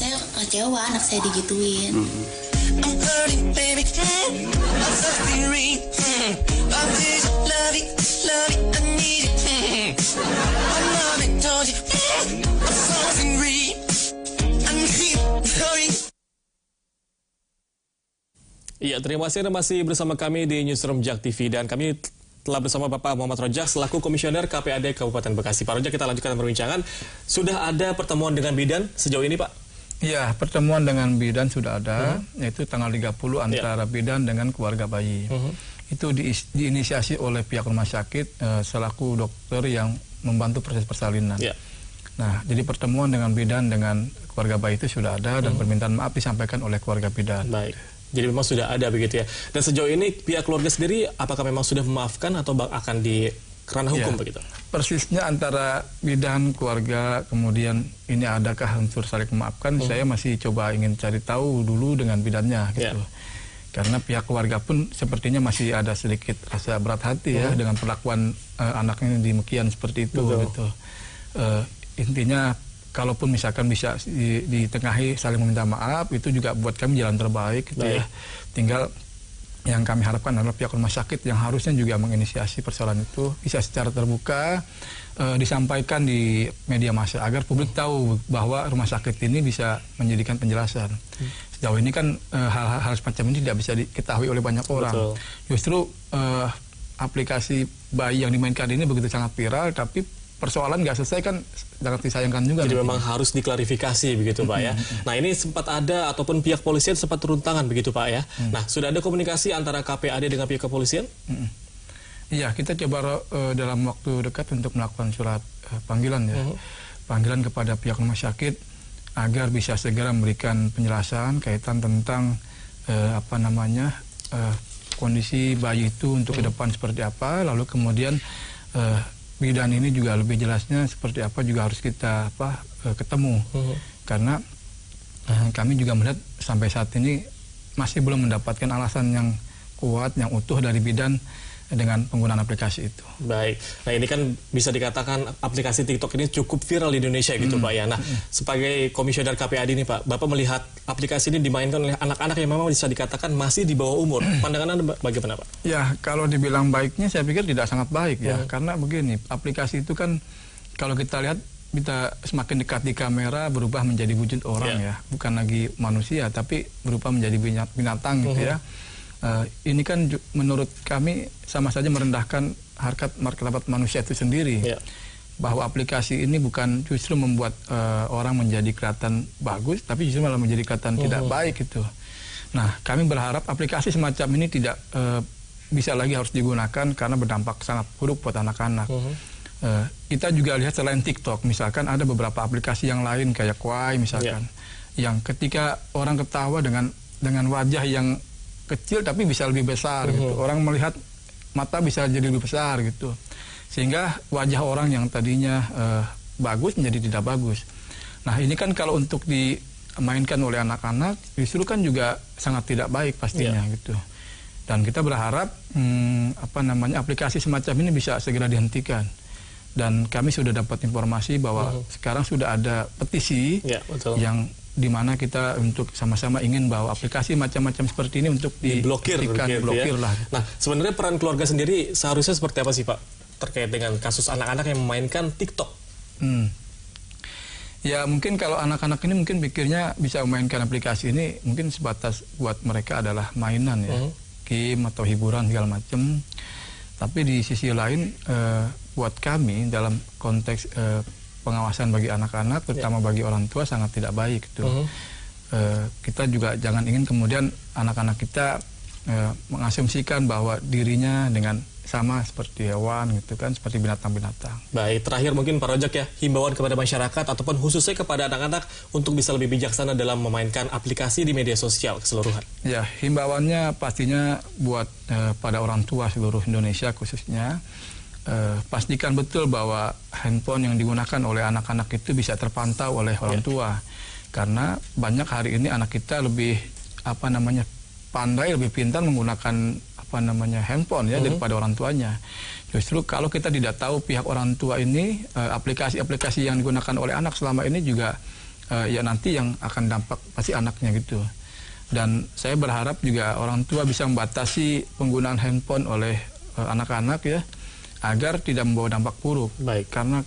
saya kecewa anak saya digituin. Iya, terima kasih Anda masih bersama kami di Newsroom JAK TV dan kami telah bersama Bapak Muhammad Rojak selaku Komisioner KPAD Kabupaten Bekasi. Pak Rojak, kita lanjutkan perbincangan. Sudah ada pertemuan dengan bidan sejauh ini, Pak? Iya, pertemuan dengan bidan sudah ada, yaitu tanggal 30 antara bidan dengan keluarga bayi. Itu diinisiasi oleh pihak rumah sakit selaku dokter yang membantu proses persalinan. Nah, jadi pertemuan dengan bidan dengan keluarga bayi itu sudah ada dan permintaan maaf disampaikan oleh keluarga bidan. Baik. Jadi memang sudah ada begitu ya. Dan sejauh ini pihak keluarga sendiri apakah memang sudah memaafkan atau akan di ranah hukum begitu? Persisnya antara bidan, keluarga, kemudian ini adakah unsur saling memaafkan, saya masih coba ingin cari tahu dulu dengan bidannya gitu. Karena pihak keluarga pun sepertinya masih ada sedikit rasa berat hati ya dengan perlakuan anaknya demikian seperti itu gitu. Intinya kalaupun misalkan bisa ditengahi saling meminta maaf, itu juga buat kami jalan terbaik gitu ya. Tinggal yang kami harapkan adalah pihak rumah sakit yang harusnya juga menginisiasi persoalan itu bisa secara terbuka disampaikan di media massa agar publik tahu bahwa rumah sakit ini bisa menjadikan penjelasan. Sejauh ini kan hal-hal semacam ini tidak bisa diketahui oleh banyak orang. Justru aplikasi bayi yang dimainkan ini begitu sangat viral, tapi persoalan nggak selesai kan sangat disayangkan juga. Jadi memang harus diklarifikasi begitu Pak ya. Nah ini sempat ada ataupun pihak polisian sempat turun tangan begitu Pak ya. Nah sudah ada komunikasi antara KPAD dengan pihak kepolisian? Iya, kita coba dalam waktu dekat untuk melakukan surat panggilan ya. Panggilan kepada pihak rumah sakit agar bisa segera memberikan penjelasan kaitan tentang kondisi bayi itu untuk ke depan seperti apa, lalu kemudian bidan ini juga lebih jelasnya seperti apa juga harus kita ketemu. Karena kami juga melihat sampai saat ini masih belum mendapatkan alasan yang kuat, yang utuh dari bidan dengan penggunaan aplikasi itu. Baik. Nah ini kan bisa dikatakan aplikasi TikTok ini cukup viral di Indonesia gitu Pak ya. Nah sebagai komisioner KPAD ini Pak, Bapak melihat aplikasi ini dimainkan oleh anak-anak yang memang bisa dikatakan masih di bawah umur. Pandangan Anda bagaimana Pak? Ya kalau dibilang baiknya saya pikir tidak sangat baik ya. Karena begini, aplikasi itu kan kalau kita lihat kita semakin dekat di kamera berubah menjadi wujud orang ya. Bukan lagi manusia tapi berubah menjadi binatang gitu ya. Ini kan menurut kami sama saja merendahkan harkat martabat manusia itu sendiri. Bahwa aplikasi ini bukan justru membuat orang menjadi kelihatan bagus, tapi justru malah menjadi kelihatan tidak baik gitu. Nah, kami berharap aplikasi semacam ini tidak bisa lagi harus digunakan karena berdampak sangat buruk buat anak-anak. Kita juga lihat selain TikTok, misalkan ada beberapa aplikasi yang lain kayak Kwai misalkan, yang ketika orang ketawa dengan wajah yang kecil tapi bisa lebih besar gitu. Orang melihat mata bisa jadi lebih besar gitu. Sehingga wajah orang yang tadinya bagus menjadi tidak bagus. Nah, ini kan kalau untuk dimainkan oleh anak-anak justru kan juga sangat tidak baik pastinya gitu. Dan kita berharap aplikasi semacam ini bisa segera dihentikan. Dan kami sudah dapat informasi bahwa sekarang sudah ada petisi yang di mana kita untuk sama-sama ingin bahwa aplikasi macam-macam seperti ini untuk diblokir lah. Nah, sebenarnya peran keluarga sendiri seharusnya seperti apa sih Pak terkait dengan kasus anak-anak yang memainkan TikTok? Ya mungkin kalau anak-anak ini mungkin pikirnya bisa memainkan aplikasi ini mungkin sebatas buat mereka adalah mainan ya, game atau hiburan segala macam. Tapi di sisi lain buat kami dalam konteks pengawasan bagi anak-anak, terutama bagi orang tua sangat tidak baik gitu. Kita juga jangan ingin kemudian anak-anak kita mengasumsikan bahwa dirinya dengan sama seperti hewan gitu kan, seperti binatang-binatang. Baik, terakhir mungkin Pak Rojak ya, himbauan kepada masyarakat ataupun khususnya kepada anak-anak untuk bisa lebih bijaksana dalam memainkan aplikasi di media sosial keseluruhan. Ya, himbauannya pastinya buat pada orang tua seluruh Indonesia khususnya. Pastikan betul bahwa handphone yang digunakan oleh anak-anak itu bisa terpantau oleh orang tua. Karena banyak hari ini anak kita lebih pandai, lebih pintar menggunakan handphone ya daripada orang tuanya. Justru kalau kita tidak tahu pihak orang tua ini aplikasi-aplikasi yang digunakan oleh anak selama ini juga ya nanti yang akan dampak pasti anaknya gitu. Dan saya berharap juga orang tua bisa membatasi penggunaan handphone oleh anak-anak ya, agar tidak membawa dampak buruk. Baik. Karena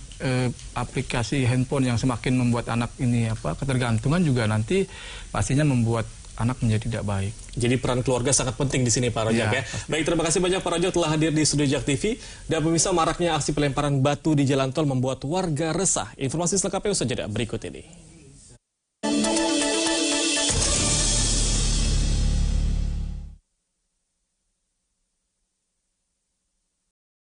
aplikasi handphone yang semakin membuat anak ini ketergantungan juga nanti pastinya membuat anak menjadi tidak baik. Jadi peran keluarga sangat penting di sini Pak Rojak ya. Baik, terima kasih banyak Pak Rojak telah hadir di studio Jak TV. Dan pemirsa, maraknya aksi pelemparan batu di jalan tol membuat warga resah. Informasi selengkapnya usai jeda berikut ini.